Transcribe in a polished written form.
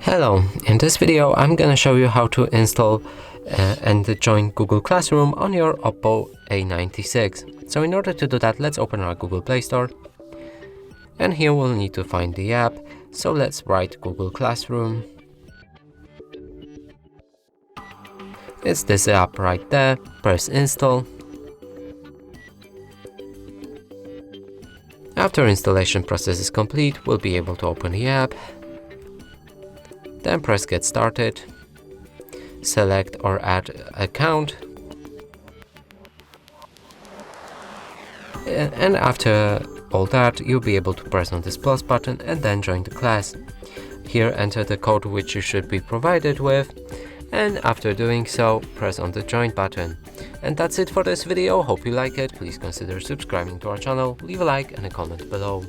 Hello, in this video I'm gonna show you how to install and join Google Classroom on your OPPO A96. So in order to do that, let's open our Google Play Store, and here we'll need to find the app. So let's write Google Classroom. It's this app right there. Press install. After installation process is complete, we'll be able to open the app. Then press get started, select or add account, and after all that you'll be able to press on this plus button and then join the class. Here enter the code which you should be provided with, and after doing so press on the join button. And that's it for this video. Hope you like it. Please consider subscribing to our channel, leave a like and a comment below.